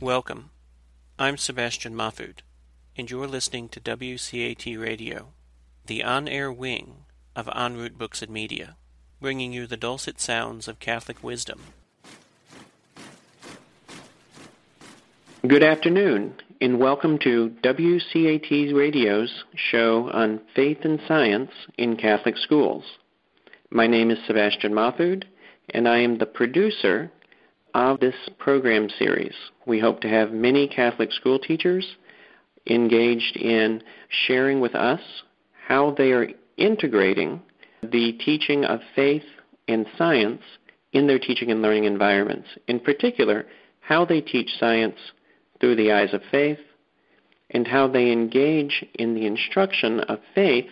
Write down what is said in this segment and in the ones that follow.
Welcome. I'm Sebastian Mahfood, and you're listening to WCAT Radio, the on-air wing of En Route Books and Media, bringing you the dulcet sounds of Catholic wisdom. Good afternoon, and welcome to WCAT Radio's show on faith and science in Catholic schools. My name is Sebastian Mahfood, and I am the producer of this program series. We hope to have many Catholic school teachers engaged in sharing with us how they are integrating the teaching of faith and science in their teaching and learning environments. In particular, how they teach science through the eyes of faith and how they engage in the instruction of faith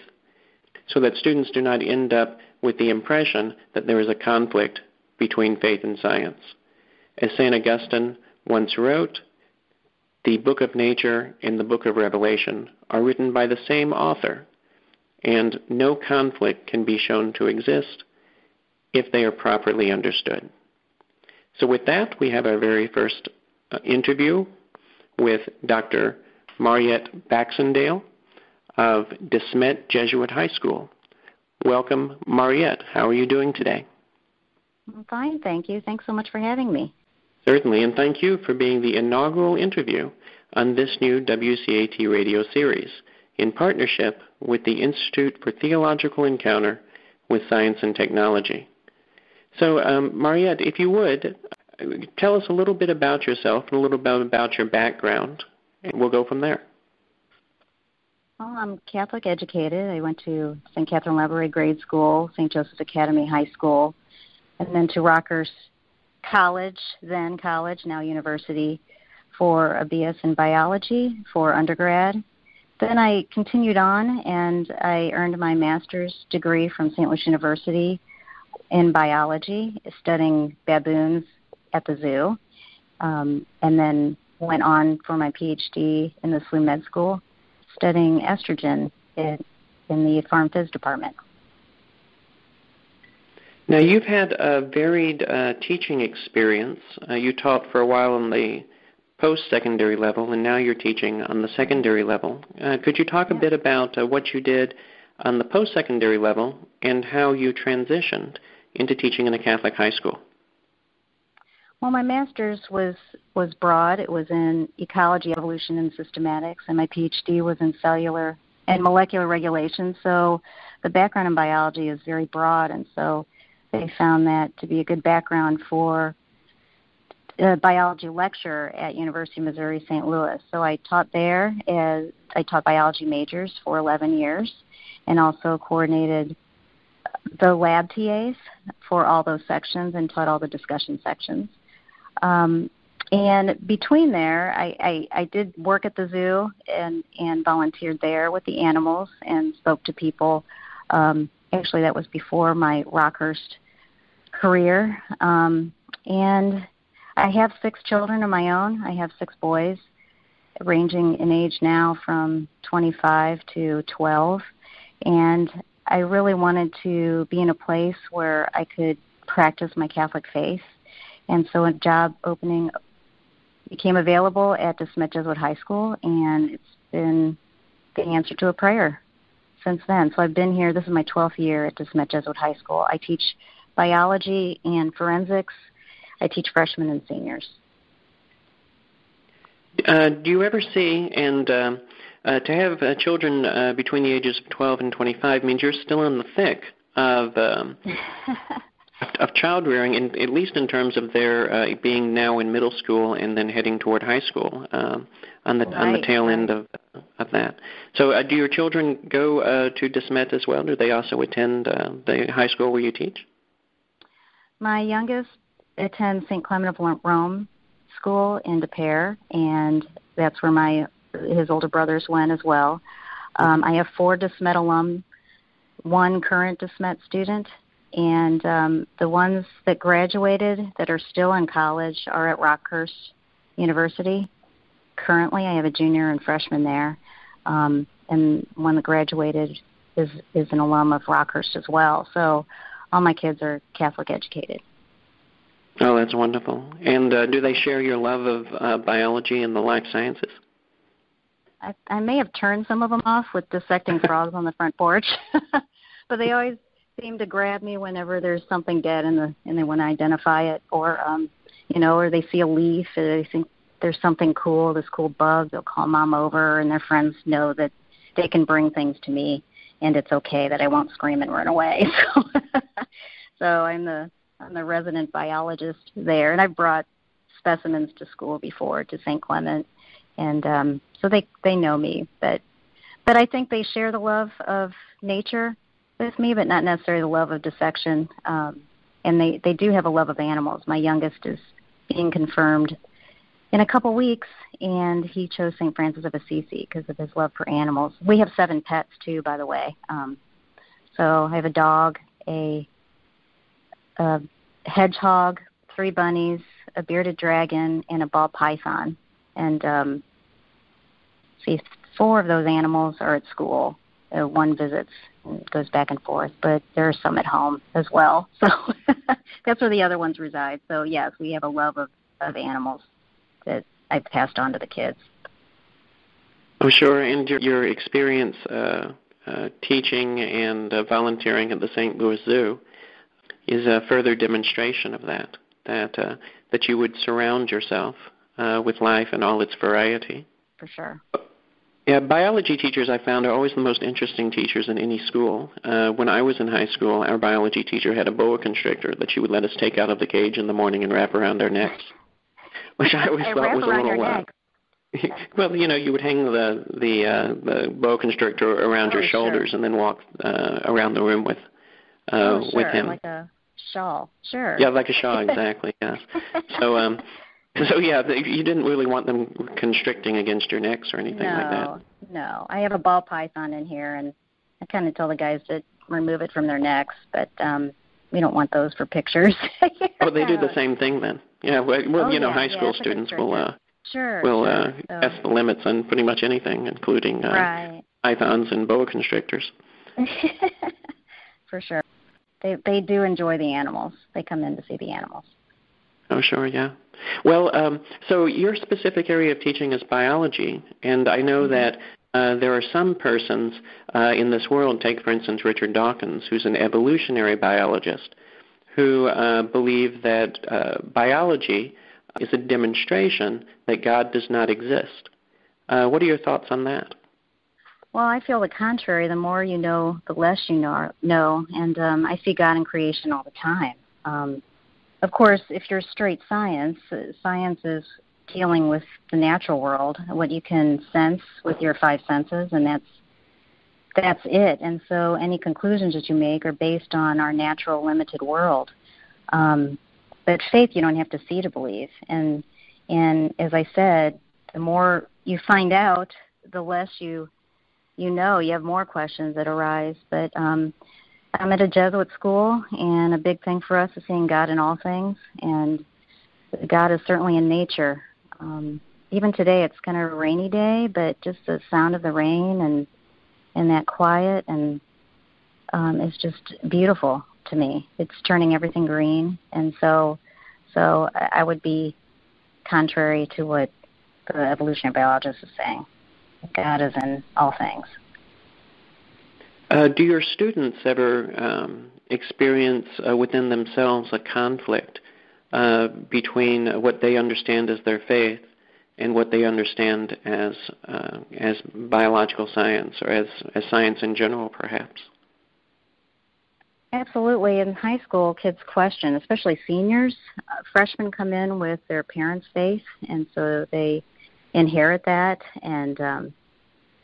so that students do not end up with the impression that there is a conflict between faith and science. As St. Augustine once wrote, the book of nature and the book of Revelation are written by the same author, and no conflict can be shown to exist if they are properly understood. So with that, we have our very first interview with Dr. Mariette Baxendale of DeSmet Jesuit High School. Welcome, Mariette. How are you doing today? I'm fine, thank you. Thanks so much for having me. Certainly, and thank you for being the inaugural interview on this new WCAT radio series in partnership with the Institute for Theological Encounter with Science and Technology. So, Mariette, if you would, tell us a little bit about yourself and a little bit about your background, and we'll go from there. Well, I'm Catholic educated. I went to St. Catherine Library Grade School, St. Joseph's Academy High School, and then to Rockhurst College, then college, now university, for a BS in biology for undergrad. Then I continued on, and I earned my master's degree from St. Louis University in biology, studying baboons at the zoo, and then went on for my PhD in the SLU Med School, studying estrogen in the Pharm Phys department. Now, you've had a varied teaching experience. You taught for a while on the post-secondary level, and now you're teaching on the secondary level. Could you talk a bit about what you did on the post-secondary level and how you transitioned into teaching in a Catholic high school? Well, my master's was broad. It was in ecology, evolution, and systematics, and my PhD was in cellular and molecular regulation. So the background in biology is very broad, and so they found that to be a good background for a biology lecture at University of Missouri St. Louis. So I taught there. I taught biology majors for 11 years and also coordinated the lab TAs for all those sections and taught all the discussion sections. And between there, I did work at the zoo and volunteered there with the animals and spoke to people. Actually, that was before my Rockhurst career. And I have 6 children of my own. I have 6 boys, ranging in age now from 25 to 12. And I really wanted to be in a place where I could practice my Catholic faith. And so a job opening became available at DeSmet Jesuit High School, and it's been the answer to a prayer since then. So I've been here. This is my 12th year at DeSmet Jesuit High School. I teach biology and forensics. I teach freshmen and seniors. Do you ever see, and to have children between the ages of 12 and 25 means you're still in the thick of child rearing, at least in terms of their being now in middle school and then heading toward high school on the tail end of that. So do your children go to DeSmet as well? Do they also attend the high school where you teach? My youngest attends St. Clement of Rome School in Des Peres, and that's where his older brothers went as well. I have 4 DeSmet alum, 1 current DeSmet student, and the ones that graduated that are still in college are at Rockhurst University. Currently, I have a junior and freshman there, and one that graduated is an alum of Rockhurst as well. So all my kids are Catholic educated. Oh, that's wonderful. And do they share your love of biology and the life sciences? I may have turned some of them off with dissecting frogs on the front porch, but they always seem to grab me whenever there's something dead and they want to identify it, or or they see a leaf and they think there's something cool, this cool bug. They'll call Mom over, and their friends know that they can bring things to me, and it's okay that I won't scream and run away. So I'm the resident biologist there, and I've brought specimens to school before, to St. Clement, and so they know me. But I think they share the love of nature with me, but not necessarily the love of dissection. And they do have a love of animals. My youngest is being confirmed in a couple weeks, and he chose St. Francis of Assisi because of his love for animals. We have 7 pets, too, by the way. So I have a dog, a hedgehog, 3 bunnies, a bearded dragon, and a ball python. And 4 of those animals are at school. One visits and goes back and forth, but there are some at home as well. So that's where the other ones reside. So, yes, we have a love of animals that I've passed on to the kids. Oh, sure. And your experience teaching and volunteering at the St. Louis Zoo is a further demonstration of that you would surround yourself with life and all its variety. For sure. Yeah, biology teachers, I found, are always the most interesting teachers in any school. When I was in high school, our biology teacher had a boa constrictor that she would let us take out of the cage in the morning and wrap around our necks, which I always thought was a little well, you would hang the boa constrictor around your shoulders and then walk around the room with him. Like a shawl. Sure. Yeah, like a shawl, exactly. Yeah. So yeah, you didn't really want them constricting against your necks or anything like that. No. I have a ball python in here, and I kind of tell the guys to remove it from their necks, but we don't want those for pictures. Oh, they do the same thing then. Yeah. Well, high school students will test the limits on pretty much anything, including pythons and boa constrictors. For sure. They do enjoy the animals. They come in to see the animals. Oh, sure, yeah. Well, so your specific area of teaching is biology, and I know that there are some persons in this world, take for instance Richard Dawkins, who's an evolutionary biologist, who believe that biology is a demonstration that God does not exist. What are your thoughts on that? Well, I feel the contrary. The more you know, the less you know. And I see God in creation all the time. Of course, if you're straight science is dealing with the natural world, what you can sense with your 5 senses, and that's it. And so any conclusions that you make are based on our natural, limited world. But faith, you don't have to see to believe. And as I said, the more you find out, the less you know. You have more questions that arise. But I'm at a Jesuit school, and a big thing for us is seeing God in all things. And God is certainly in nature. Even today, it's kind of a rainy day, but just the sound of the rain and that quiet and is just beautiful to me. It's turning everything green. And so I would be contrary to what the evolutionary biologist is saying. God is in all things. Do your students ever experience within themselves a conflict between what they understand as their faith and what they understand as biological science, or as science in general, perhaps? Absolutely. In high school, kids question, especially seniors. Freshmen come in with their parents' faith, and so they inherit that, and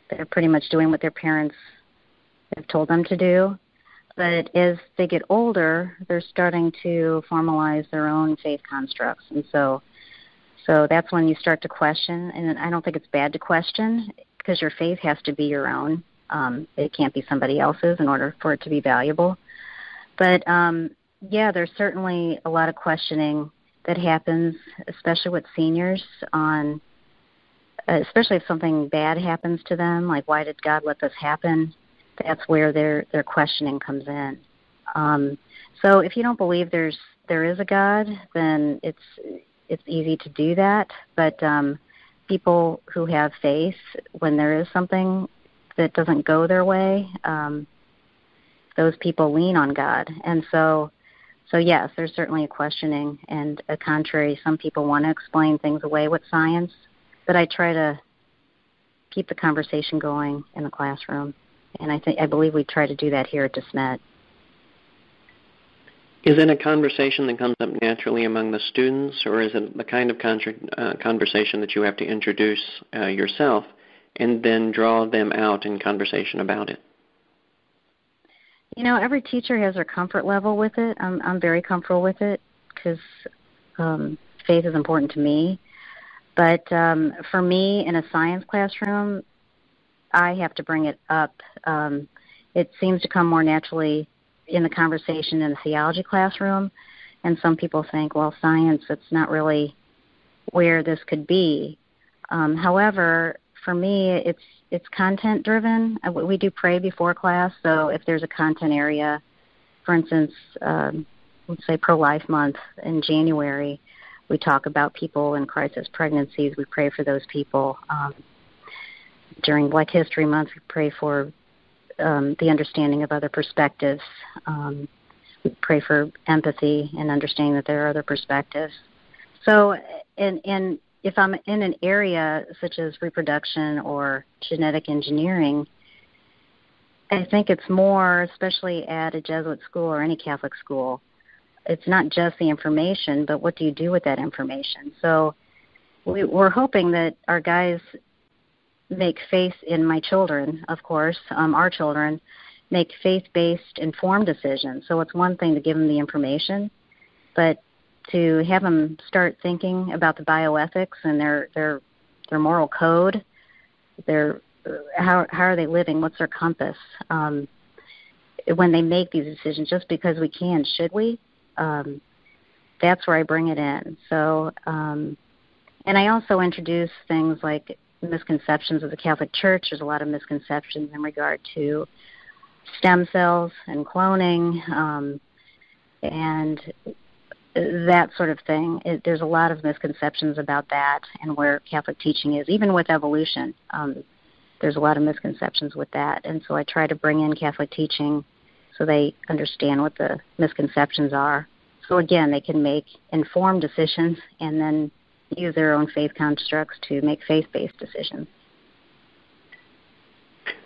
they're pretty much doing what their parents have told them to do. But as they get older, they're starting to formalize their own faith constructs. And so that's when you start to question. And I don't think it's bad to question, because your faith has to be your own. It can't be somebody else's in order for it to be valuable. But, there's certainly a lot of questioning that happens, especially with seniors, on especially if something bad happens to them, like why did God let this happen? That's where their questioning comes in. So if you don't believe there is a God, then it's easy to do that. But people who have faith, when there is something that doesn't go their way, those people lean on God. And so yes, there's certainly a questioning and a contrary. Some people want to explain things away with science, but I try to keep the conversation going in the classroom. And I believe we try to do that here at DeSmet. Is it a conversation that comes up naturally among the students, or is it the kind of conversation that you have to introduce yourself and then draw them out in conversation about it? Every teacher has their comfort level with it. I'm very comfortable with it because faith is important to me. But for me, in a science classroom, I have to bring it up. It seems to come more naturally in the conversation in a theology classroom, and some people think, well, science, it's not really where this could be. However, for me, it's content driven. We do pray before class, so if there's a content area, for instance, let's say Pro-Life Month in January, we talk about people in crisis pregnancies. We pray for those people. During Black History Month, we pray for the understanding of other perspectives. We pray for empathy and understanding that there are other perspectives. So, and if I'm in an area such as reproduction or genetic engineering, I think it's more, especially at a Jesuit school or any Catholic school, it's not just the information, but what do you do with that information? So we're hoping that our guys make faith in my children, of course, our children, make faith-based informed decisions. So it's one thing to give them the information, but to have them start thinking about the bioethics and their moral code, how are they living, what's their compass, when they make these decisions, just because we can, should we? That's where I bring it in. So, and I also introduce things like misconceptions of the Catholic Church. There's a lot of misconceptions in regard to stem cells and cloning, and that sort of thing. There's a lot of misconceptions about that and where Catholic teaching is, even with evolution. There's a lot of misconceptions with that, and so I try to bring in Catholic teaching so they understand what the misconceptions are. So again, they can make informed decisions and then use their own faith constructs to make faith-based decisions.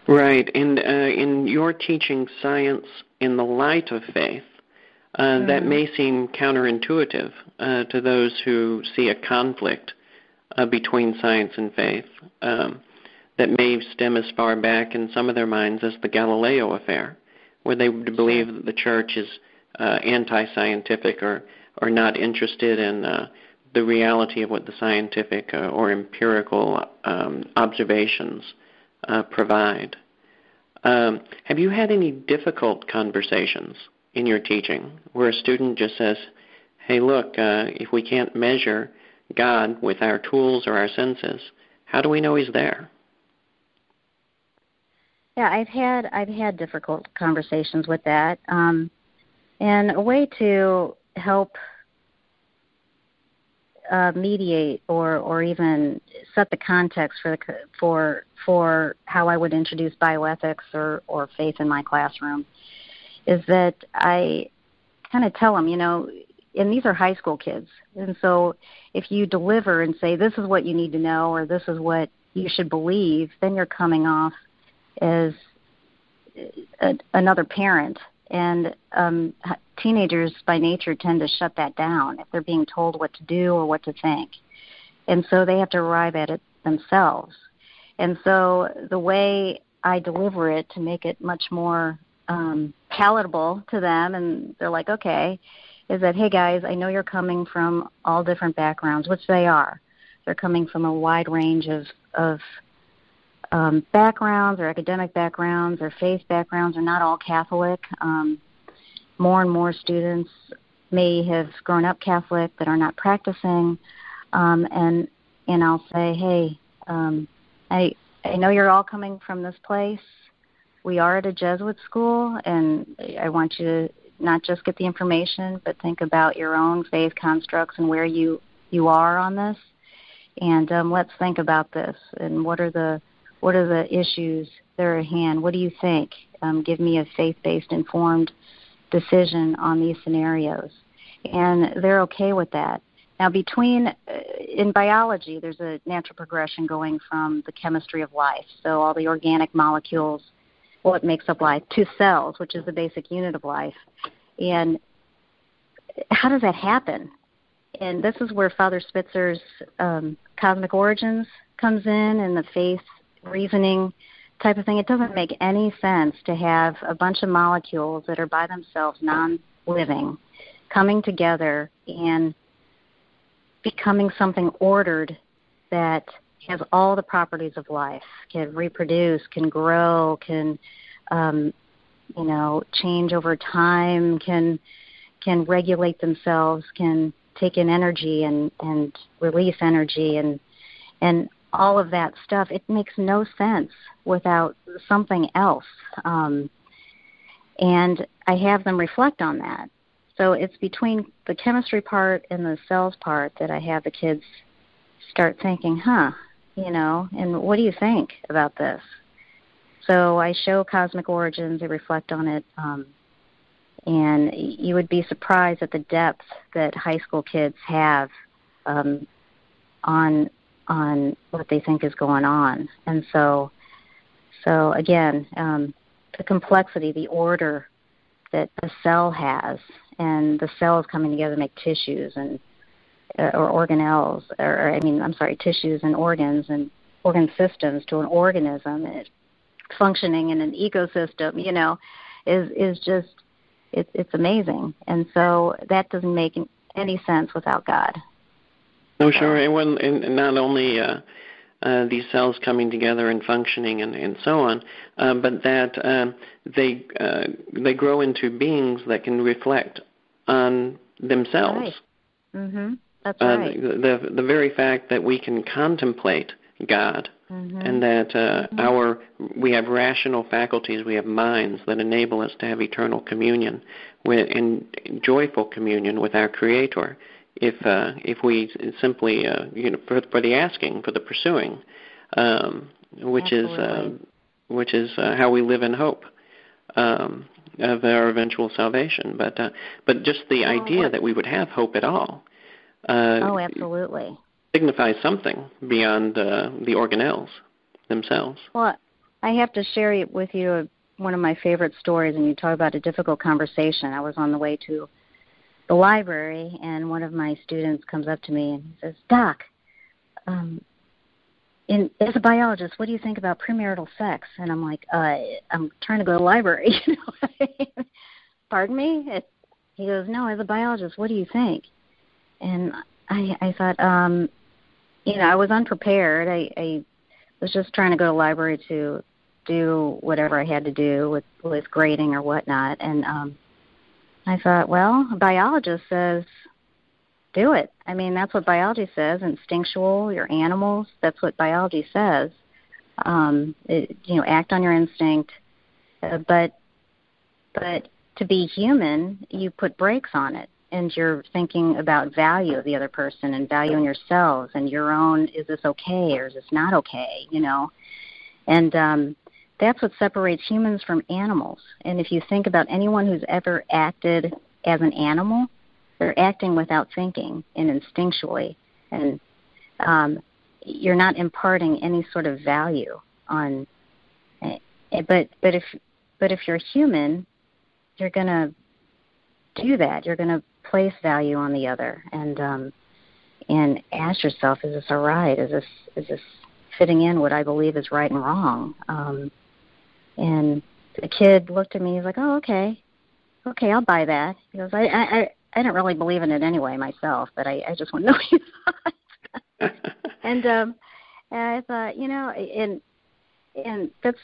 Right, and in your teaching science in the light of faith, that may seem counterintuitive to those who see a conflict between science and faith that may stem as far back in some of their minds as the Galileo affair, where they believe that the Church is anti-scientific or not interested in the reality of what the scientific or empirical observations provide. Have you had any difficult conversations in your teaching where a student just says, hey, look, if we can't measure God with our tools or our senses, how do we know he's there? Yeah, I've had difficult conversations with that, and a way to help mediate or even set the context for how I would introduce bioethics or faith in my classroom is that I kind of tell them, and these are high school kids, and so if you deliver and say this is what you need to know or this is what you should believe, then you're coming off as another parent. And teenagers by nature tend to shut that down if they're being told what to do or what to think. And so they have to arrive at it themselves. And so the way I deliver it to make it much more palatable to them, and they're like, okay, is that, hey guys, I know you're coming from all different backgrounds, which they are. They're coming from a wide range of backgrounds or academic backgrounds or faith backgrounds. Are not all Catholic. More and more students may have grown up Catholic but are not practicing. And I'll say, hey, I know you're all coming from this place. We are at a Jesuit school, and I want you not just get the information, but think about your own faith constructs and where you are on this. And let's think about this. And what are the issues that are at hand? What do you think? Give me a faith-based, informed decision on these scenarios. And they're okay with that. Now, in biology, there's a natural progression going from the chemistry of life, so all the organic molecules, what makes up life, to cells, which is the basic unit of life. And how does that happen? And this is where Father Spitzer's cosmic origins comes in, and the faith reasoning type of thing. It doesn't make any sense to have a bunch of molecules that are by themselves, non-living, coming together and becoming something ordered that has all the properties of life, can reproduce, can grow, can change over time, can regulate themselves, can take in energy and release energy and all of that stuff. It makes no sense without something else. And I have them reflect on that. So it's between the chemistry part and the cells part that I have the kids start thinking, and what do you think about this? So I show cosmic origins, they reflect on it, and you would be surprised at the depth that high school kids have on what they think is going on. And so again, the complexity, the order that the cell has, and the cells coming together to make tissues and tissues and organs and organ systems to an organism, functioning in an ecosystem, is just, it's amazing. And so that doesn't make any sense without God. No, sure. And not only these cells coming together and functioning and so on, but that they grow into beings that can reflect on themselves. Right. Mm-hmm. That's right. The very fact that we can contemplate God, and that we have rational faculties, we have minds that enable us to have eternal communion and joyful communion with our Creator. If we simply for the asking, for the pursuing, which is how we live in hope of our eventual salvation. But just the idea that we would have hope at all. Absolutely. Signifies something beyond the organelles themselves. Well, I have to share with you one of my favorite stories, and you talk about a difficult conversation. I was on the way to the library, and one of my students comes up to me and he says, "Doc, as a biologist, what do you think about premarital sex?" And I'm like, I'm trying to go to the library. Pardon me? He goes, "No, as a biologist, what do you think?" And I thought, I was unprepared. I was just trying to go to the library to do whatever I had to do with grading or whatnot. And I thought, well, a biologist says, do it. I mean, that's what biology says, instinctual, your animals, that's what biology says. Act on your instinct. But to be human, you put brakes on it. And you're thinking about value of the other person and value in yourselves and your own, is this okay or is this not okay, And that's what separates humans from animals. And if you think about anyone who's ever acted as an animal, they're acting without thinking and instinctually. And you're not imparting any sort of value on but if you're human, you're going to do that. You're going to place value on the other and ask yourself, is this all right? Is this fitting in what I believe is right and wrong? And the kid looked at me, he's like, "Oh, okay, I'll buy that." He goes, I didn't really believe in it anyway myself, but I just want to know what you thought. And I thought, and that's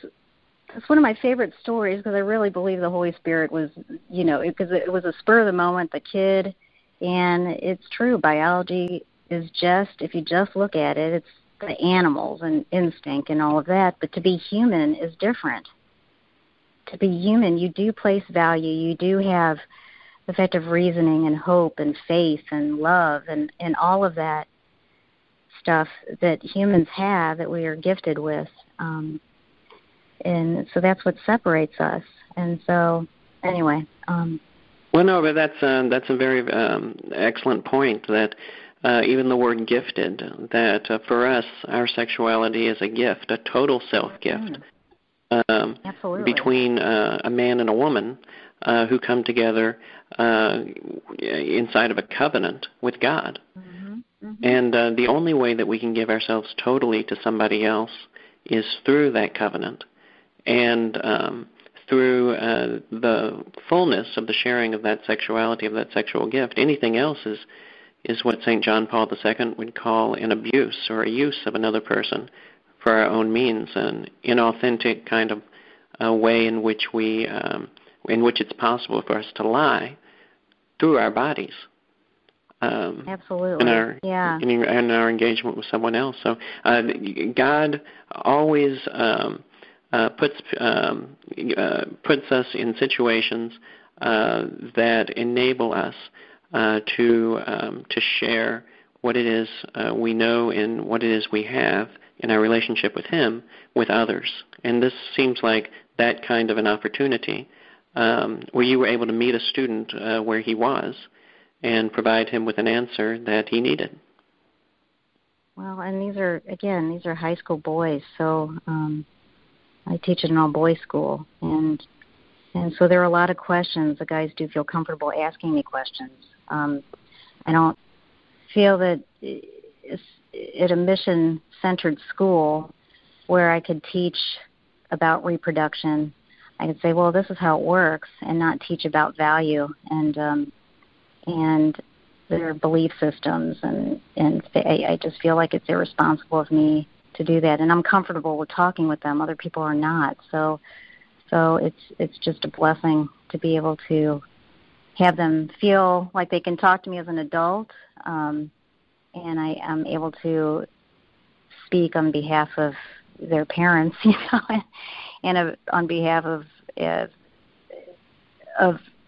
one of my favorite stories, because I really believe the Holy Spirit was, because it was a spur of the moment, the kid, and it's true. Biology is just, if you just look at it, it's the animals and instinct and all of that, but to be human is different. To be human, you do place value, you do have of reasoning and hope and faith and love and all of that stuff that humans have that we are gifted with. And so that's what separates us. And so, anyway. Well, no, but that's a very excellent point, that even the word gifted, that for us, our sexuality is a gift, a total self-gift. Absolutely. Between a man and a woman who come together inside of a covenant with God. Mm-hmm. Mm-hmm. And the only way that we can give ourselves totally to somebody else is through that covenant, and through the fullness of the sharing of that sexuality, of that sexual gift. Anything else is what St. John Paul II would call an abuse or a use of another person for our own means, an inauthentic kind of way in which it's possible for us to lie through our bodies. Absolutely. In our engagement with someone else. So God always puts us in situations that enable us to share what it is we know and what it is we have in our relationship with Him with others. And this seems like that kind of an opportunity where you were able to meet a student where he was and provide him with an answer that he needed. Well, and these are high school boys, so I teach at an all-boys school, and so there are a lot of questions. The guys do feel comfortable asking me questions. I don't feel that at a mission-centered school where I could teach about reproduction, I could say, well, this is how it works, and not teach about value and their belief systems, and I just feel like it's irresponsible of me to do that. And I'm comfortable with talking with them. Other people are not. So it's just a blessing to be able to have them feel like they can talk to me as an adult, and I am able to speak on behalf of their parents, and on behalf of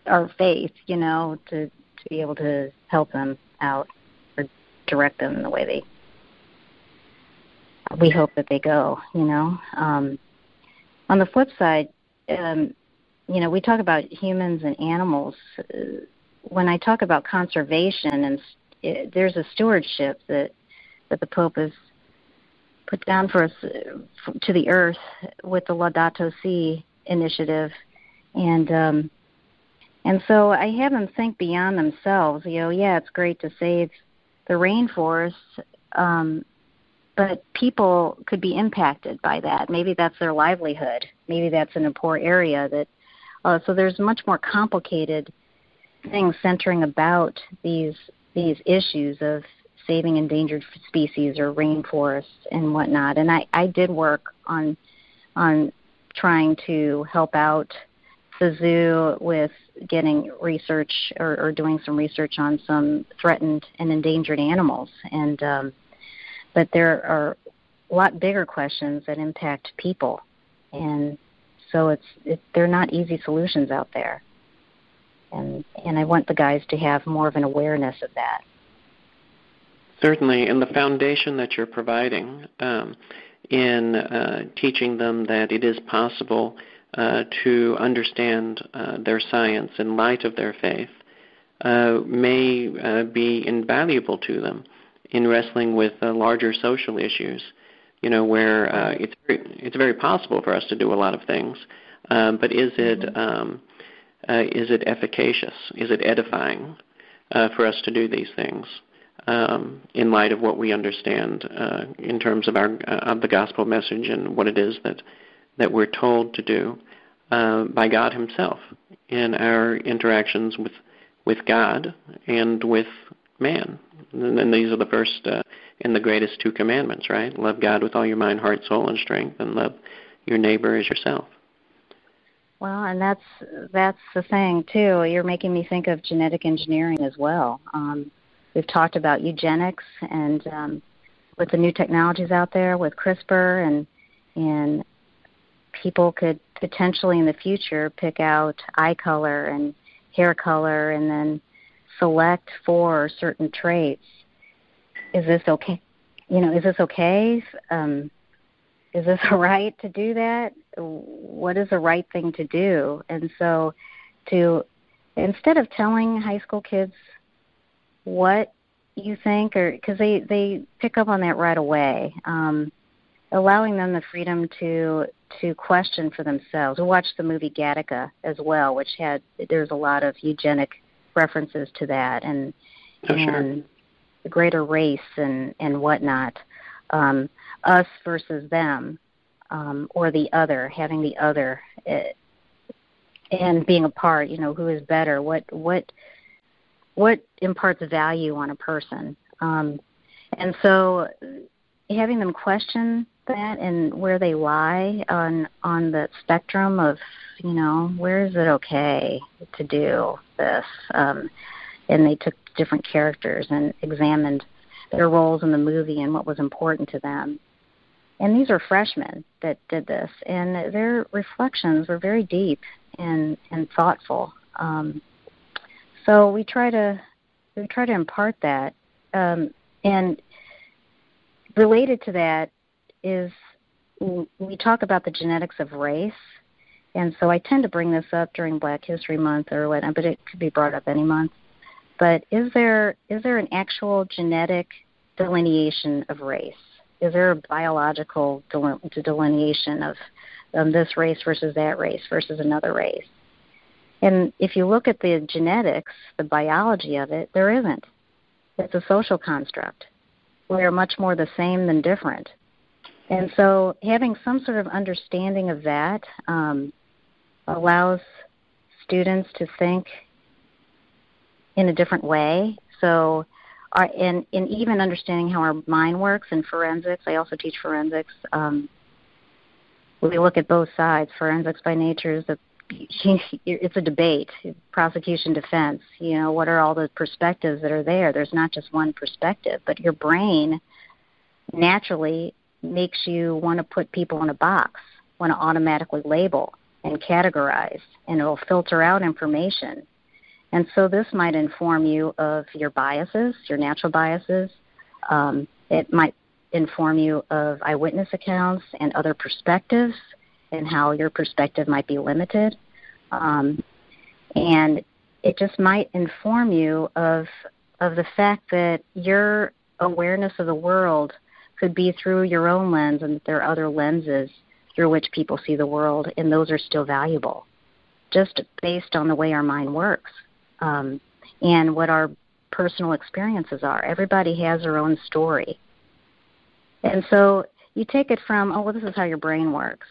our faith, to be able to help them out or direct them in the way we hope that they go, On the flip side, we talk about humans and animals. When I talk about conservation, and there's a stewardship that the Pope has put down for us to the earth with the Laudato Si initiative, and so I have them think beyond themselves. It's great to save the rainforests, but people could be impacted by that. Maybe that's their livelihood. Maybe that's in a poor area. So there's much more complicated things centering about these issues of saving endangered species or rainforests and whatnot. And I did work on trying to help out the zoo with getting research or doing some research on some threatened and endangered animals. And but there are a lot bigger questions that impact people, and so they're not easy solutions out there. And I want the guys to have more of an awareness of that. Certainly, and the foundation that you're providing in teaching them that it is possible to understand their science in light of their faith may be invaluable to them in wrestling with larger social issues, where it's very possible for us to do a lot of things, but is it efficacious? Is it edifying for us to do these things in light of what we understand in terms of the gospel message and what it is that we're told to do by God Himself in our interactions with God and with man. And these are the first and the greatest two commandments, right? Love God with all your mind, heart, soul, and strength, and love your neighbor as yourself. Well, and that's the thing, too. You're making me think of genetic engineering as well. We've talked about eugenics, and with the new technologies out there with CRISPR, and people could potentially in the future pick out eye color and hair color and then select for certain traits. Is this okay? Is this okay? Is this all right to do that? What is the right thing to do? And so instead of telling high school kids what you think, or because they pick up on that right away, allowing them the freedom to question for themselves. We watched the movie Gattaca as well, which there's a lot of eugenic references to that, and the greater race and whatnot, us versus them, or the other, having the other, and being a part. Who is better? What imparts value on a person? And so having them question that and where they lie on the spectrum of, where is it okay to do this? And they took different characters and examined their roles in the movie and what was important to them. And these are freshmen that did this, and their reflections were very deep and thoughtful. So we try to impart that. And related to that is we talk about the genetics of race, and so I tend to bring this up during Black History Month or whatnot, but it could be brought up any month. But is there an actual genetic delineation of race? Is there a biological delineation of this race versus that race versus another race? And if you look at the genetics, the biology of it, there isn't. It's a social construct. We are much more the same than different. And so having some sort of understanding of that allows students to think in a different way. So, and even understanding how our mind works in forensics, I also teach forensics. We look at both sides. Forensics by nature is it's a debate, prosecution, defense. What are all the perspectives that are there? There's not just one perspective, but your brain naturally makes you want to put people in a box, want to automatically label and categorize, and it'll filter out information. And so this might inform you of your biases, your natural biases. It might inform you of eyewitness accounts and other perspectives and how your perspective might be limited. And it just might inform you of the fact that your awareness of the world could be through your own lens, and that there are other lenses through which people see the world, and those are still valuable, just based on the way our mind works. And what our personal experiences are. Everybody has their own story. And so you take it from, this is how your brain works.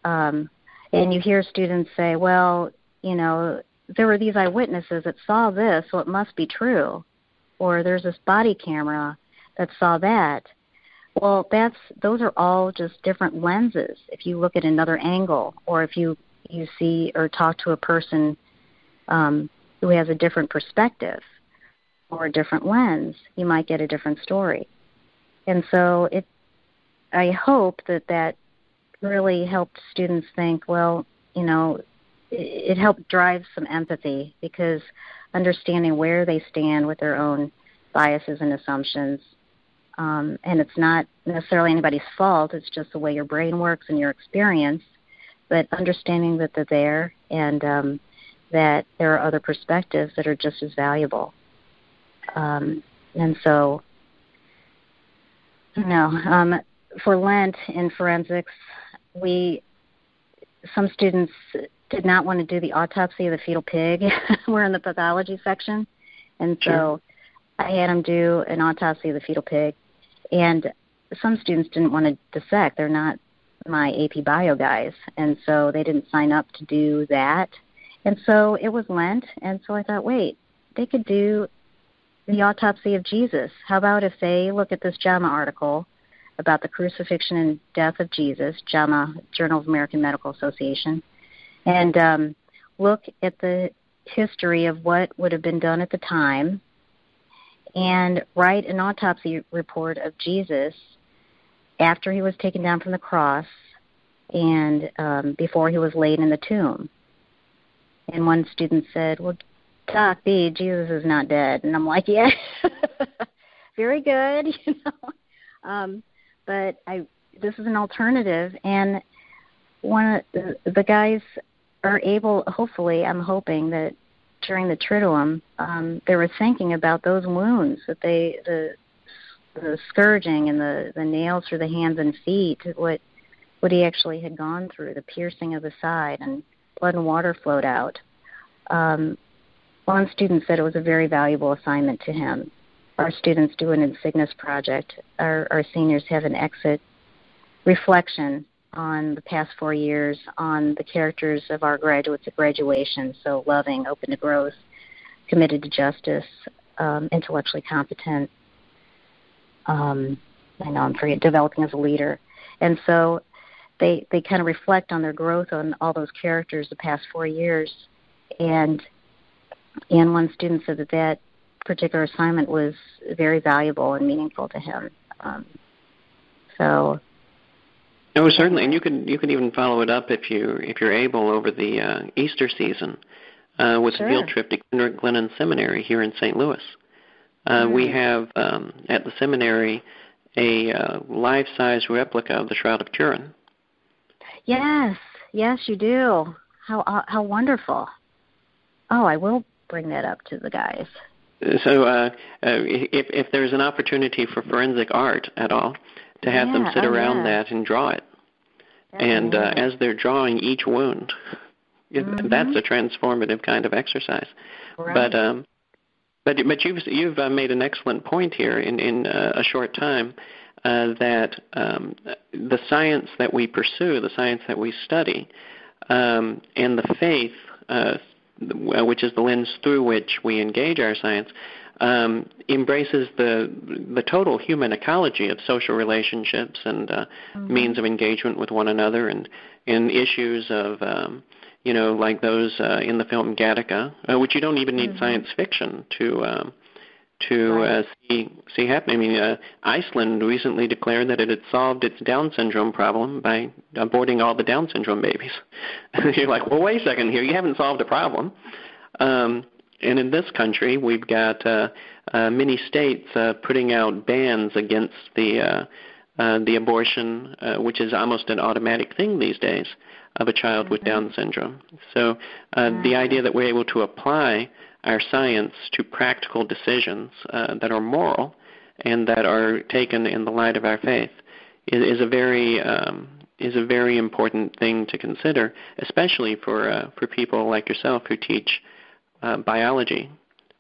And you hear students say, there were these eyewitnesses that saw this, so it must be true. Or there's this body camera that saw that. Well, those are all just different lenses. If you look at another angle, or if you see or talk to a person who has a different perspective or a different lens, you might get a different story. And so I hope that really helped students think, it helped drive some empathy, because understanding where they stand with their own biases and assumptions, and it's not necessarily anybody's fault, it's just the way your brain works and your experience, but understanding that they're there, and that there are other perspectives that are just as valuable. And so, for Lent in forensics, some students did not want to do the autopsy of the fetal pig. We're in the pathology section. And so I had them do an autopsy of the fetal pig. And some students didn't want to dissect. They're not my AP Bio guys. And so they didn't sign up to do that. And so it was Lent, and so I thought, they could do the autopsy of Jesus. How about if they look at this JAMA article about the crucifixion and death of Jesus, JAMA, Journal of American Medical Association, and look at the history of what would have been done at the time, and write an autopsy report of Jesus after he was taken down from the cross and before he was laid in the tomb. And one student said, well, Doc B, Jesus is not dead. And I'm like, yeah, very good, but this is an alternative. And one of the guys are able, hopefully, I'm hoping that during the Triduum, they were thinking about those wounds, that the scourging and the nails through the hands and feet, what he actually had gone through, the piercing of the side, and blood and water flowed out. One student said it was a very valuable assignment to him. Our students do an Insignis project. Our seniors have an exit reflection on the past 4 years on the characters of our graduates at graduation. So loving, open to growth, committed to justice, intellectually competent, developing as a leader. And so they kind of reflect on their growth on all those characters the past 4 years. And one student said that particular assignment was very valuable and meaningful to him. Oh, certainly, and you can even follow it up if you're able over the Easter season with a field trip to Glennon Seminary here in St. Louis. We have at the seminary a life-size replica of the Shroud of Turin. Yes, you do. How wonderful! Oh, I will bring that up to the guys. So, if there's an opportunity for forensic art at all, to have them sit around that and draw it. And as they're drawing each wound, that's a transformative kind of exercise. Right. But you've made an excellent point here in a short time that the science that we pursue, the science that we study, and the faith, which is the lens through which we engage our science, embraces the total human ecology of social relationships and means of engagement with one another, and issues of like those in the film Gattaca, which you don't even need science fiction to see happen. I mean, Iceland recently declared that it had solved its Down syndrome problem by aborting all the Down syndrome babies. You're like, well, wait a second here, you haven't solved a problem. And in this country, we've got many states putting out bans against the abortion, which is almost an automatic thing these days, of a child with Down syndrome. So the idea that we're able to apply our science to practical decisions that are moral and that are taken in the light of our faith is a very important thing to consider, especially for people like yourself who teach biology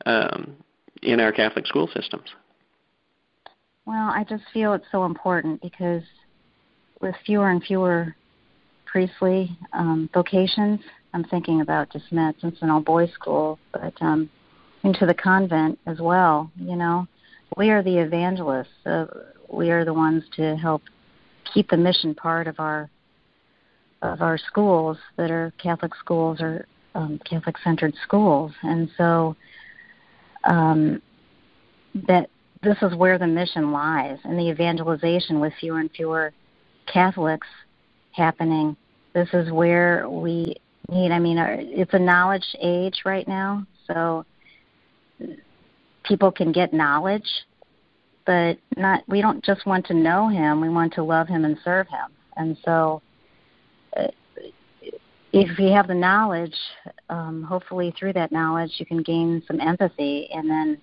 in our Catholic school systems. Well, I just feel it's so important because with fewer and fewer priestly vocations, I'm thinking about DeSmet, since it's an all-boys school, but into the convent as well. We are the evangelists. We are the ones to help keep the mission part of our schools that are Catholic schools or Catholic-centered schools. And so that this is where the mission lies, and the evangelization with fewer and fewer Catholics happening. This is where we need, it's a knowledge age right now, so people can get knowledge, but we don't just want to know him, we want to love him and serve him. And so if you have the knowledge, hopefully through that knowledge you can gain some empathy and then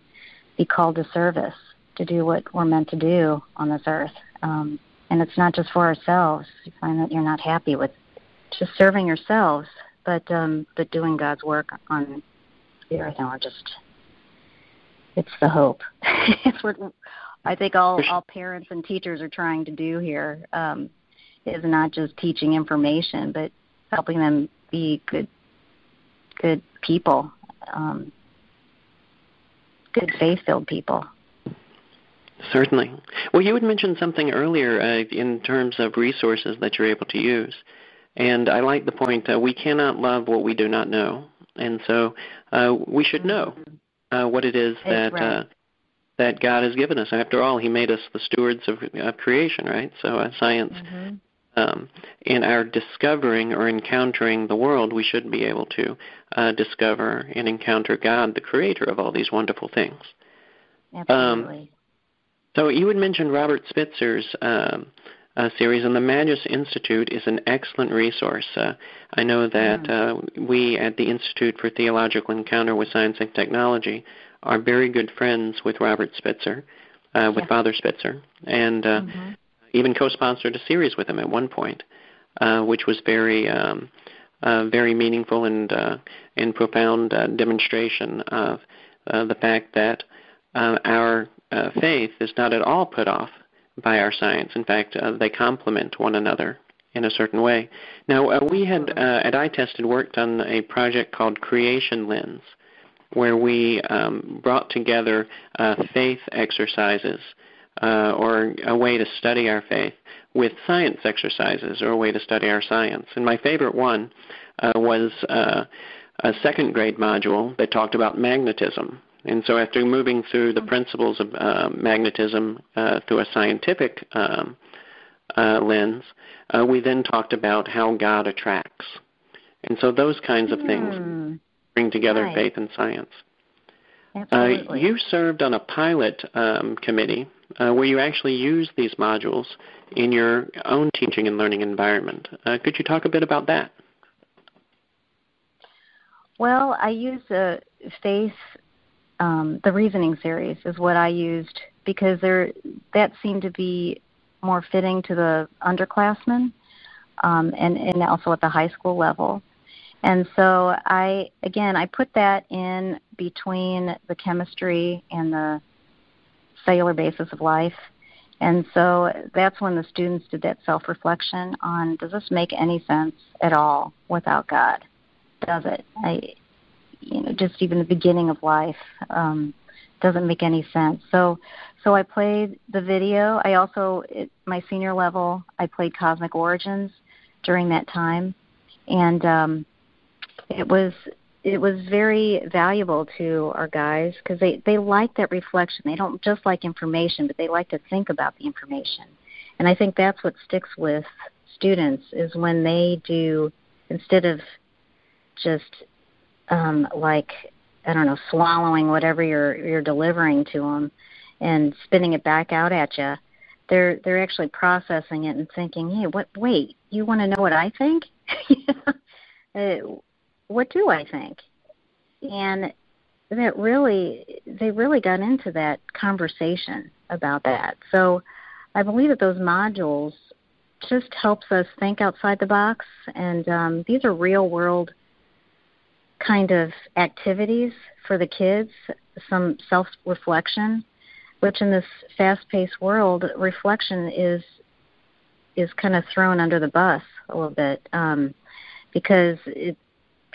be called to service, to do what we're meant to do on this earth. And it's not just for ourselves. You find that you're not happy with just serving yourselves, but doing God's work on the earth. And it's the hope. It's what I think all parents and teachers are trying to do here, is not just teaching information, but helping them be good people, good faith-filled people. Certainly. Well, you had mentioned something earlier in terms of resources that you're able to use, and I like the point we cannot love what we do not know, and so we should know what it is that God has given us. After all, He made us the stewards of creation, right? So science in our discovering or encountering the world, we should be able to discover and encounter God, the creator of all these wonderful things. Absolutely. So you had mentioned Robert Spitzer's series, and the Magus Institute is an excellent resource. I know that we at the Institute for Theological Encounter with Science and Technology are very good friends with Robert Spitzer, with Father Spitzer, and even co-sponsored a series with him at one point, which was very meaningful and profound demonstration of the fact that our faith is not at all put off by our science. In fact, they complement one another in a certain way. Now, we had at iTested worked on a project called Creation Lens, where we brought together faith exercises or a way to study our faith with science exercises or a way to study our science. And my favorite one was a second grade module that talked about magnetism. And so after moving through the principles of magnetism through a scientific lens, we then talked about how God attracts. And so those kinds of things bring together faith and science. Absolutely. You served on a pilot committee where you actually used these modules in your own teaching and learning environment. Could you talk a bit about that? Well, I use the faith, the reasoning series is what I used because that seemed to be more fitting to the underclassmen and also at the high school level. And so I put that in between the chemistry and the cellular basis of life. And so that's when the students did that self-reflection on, does this make any sense at all without God? Does it? Just even the beginning of life doesn't make any sense. So I played the video. I also, at my senior level, I played Cosmic Origins during that time. And it was very valuable to our guys because they like that reflection. They don't just like information, but they like to think about the information. And I think that's what sticks with students is when they do, instead of just swallowing whatever you're delivering to them and spitting it back out at you, they're actually processing it and thinking, hey, wait, you want to know what I think? What do I think? And they really got into that conversation about that. So I believe that those modules just helps us think outside the box, and these are real world kind of activities for the kids, some self-reflection, which in this fast-paced world, reflection is kind of thrown under the bus a little bit because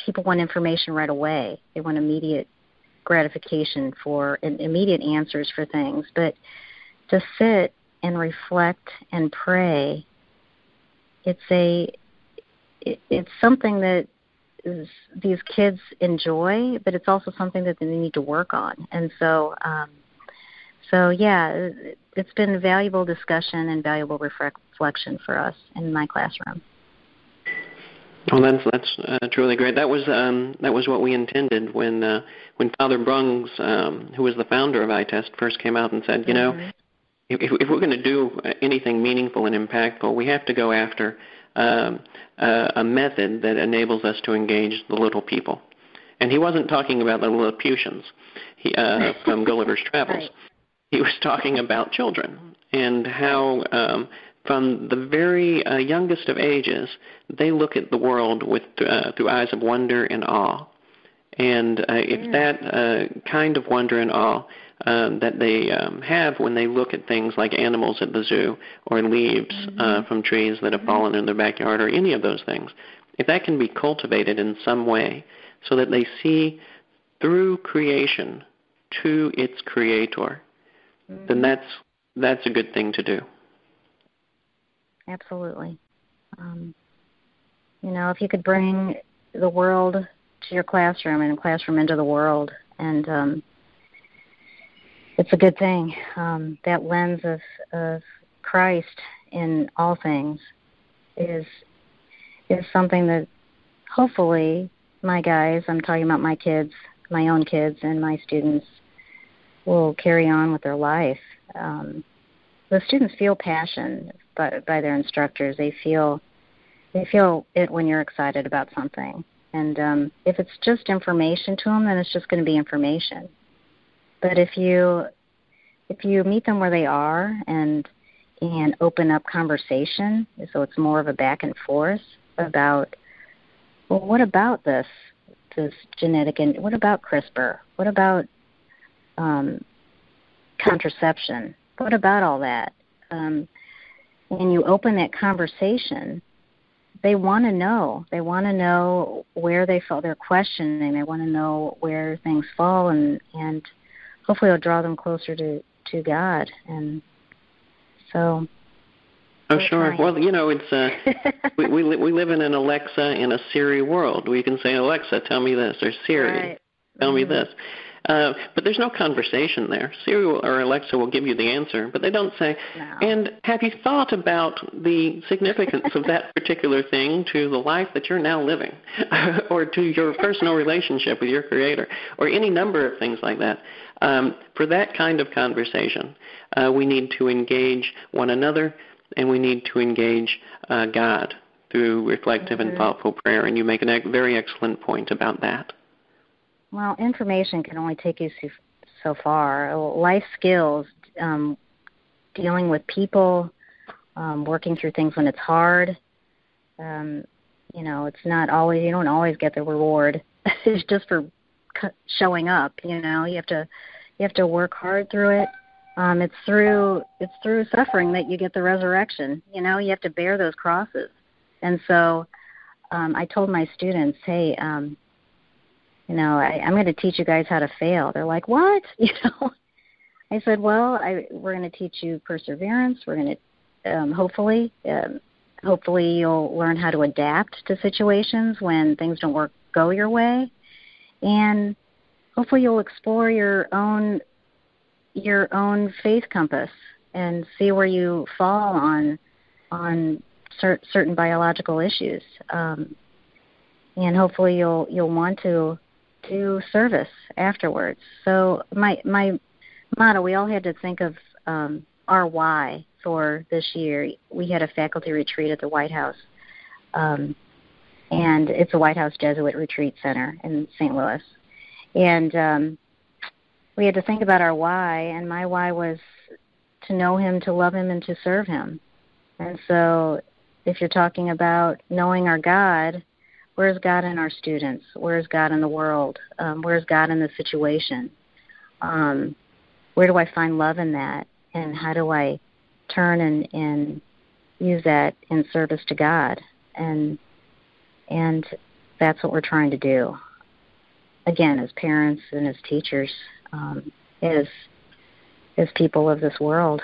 people want information right away. They want immediate gratification for immediate answers for things. But to sit and reflect and pray, it's something that these kids enjoy, but it's also something that they need to work on. And so it's been a valuable discussion and valuable reflection for us in my classroom. Well, that's truly great. That was what we intended when Father Brungs, who was the founder of iTest, first came out and said, if we're going to do anything meaningful and impactful, we have to go after a method that enables us to engage the little people. And he wasn't talking about the Lilliputians from Gulliver's Travels. Right. He was talking about children and how from the very youngest of ages, they look at the world with through eyes of wonder and awe. And if that kind of wonder and awe that they have when they look at things like animals at the zoo or leaves from trees that have fallen in their backyard or any of those things, if that can be cultivated in some way so that they see through creation to its creator, then that's a good thing to do. Absolutely. If you could bring the world to your classroom and a classroom into the world, and it's a good thing. That lens of Christ in all things is something that hopefully my guys, I'm talking about my kids, my own kids and my students, will carry on with their life. The students feel passion by their instructors. They feel it when you're excited about something. And if it's just information to them, then it's just going to be information. But if you meet them where they are and open up conversation, so it's more of a back and forth about, well, what about this genetic, and what about CRISPR? What about contraception? What about all that? And you open that conversation, they want to know. They want to know where they fall. They're questioning. They want to know where things fall, and hopefully it'll draw them closer to God. And so. Oh, sure. Trying. Well, it's we live in an Alexa in a Siri world. We can say, Alexa, tell me this, or Siri, tell me this. But there's no conversation there. Siri or Alexa will give you the answer, but they don't say, and have you thought about the significance of that particular thing to the life that you're now living, or to your personal relationship with your Creator, or any number of things like that. For that kind of conversation, we need to engage one another, and we need to engage God through reflective and thoughtful prayer, and you make a very excellent point about that. Well, information can only take you so far. Life skills, dealing with people, working through things when it's hard. It's not always, you don't always get the reward. It's just for showing up. You have to work hard through it. It's through suffering that you get the resurrection. You have to bear those crosses. And so I told my students, hey, I'm going to teach you guys how to fail. They're like, what? I said, well, we're going to teach you perseverance. We're going to hopefully you'll learn how to adapt to situations when things don't go your way, and hopefully you'll explore your own faith compass and see where you fall on certain biological issues, and hopefully you'll want to do service afterwards. So my motto, we all had to think of our why for this year. We had a faculty retreat at the White House, and it's a White House Jesuit Retreat Center in St. Louis. And we had to think about our why, and my why was to know Him, to love Him, and to serve Him. And so if you're talking about knowing our God, where's God in our students? Where's God in the world? Where's God in the situation? Where do I find love in that? And how do I turn and use that in service to God? And that's what we're trying to do. Again, as parents and as teachers, as people of this world.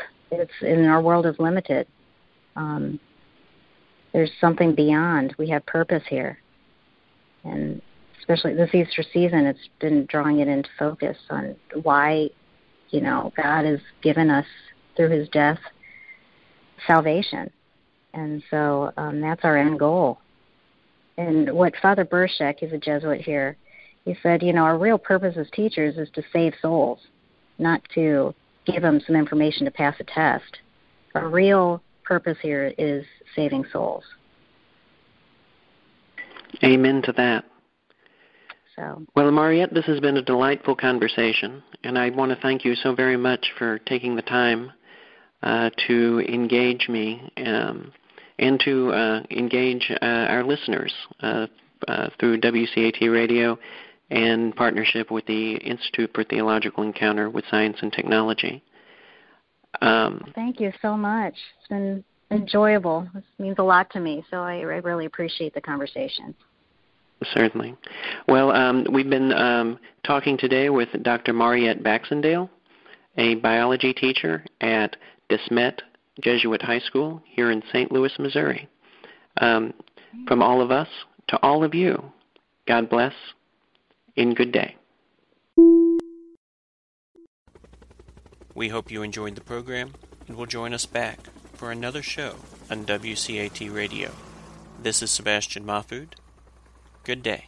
Our world is limited. There's something beyond. We have purpose here. And especially this Easter season, it's been drawing it into focus on why, God has given us, through His death, salvation. And so that's our end goal. And what Father Burshek, he's a Jesuit here, he said, our real purpose as teachers is to save souls, not to give them some information to pass a test. Our real purpose here is saving souls. Amen to that. So. Well, Mariette, this has been a delightful conversation, and I want to thank you so very much for taking the time to engage me and to engage our listeners through WCAT Radio and partnership with the Institute for Theological Encounter with Science and Technology. Thank you so much. It's been enjoyable. This means a lot to me, so I really appreciate the conversation. Certainly. Well, we've been talking today with Dr. Mariette Baxendale, a biology teacher at DeSmet Jesuit High School here in St. Louis, Missouri. From all of us to all of you, God bless, and good day. We hope you enjoyed the program and will join us back for another show on WCAT Radio. This is Sebastian Mahfood. Good day.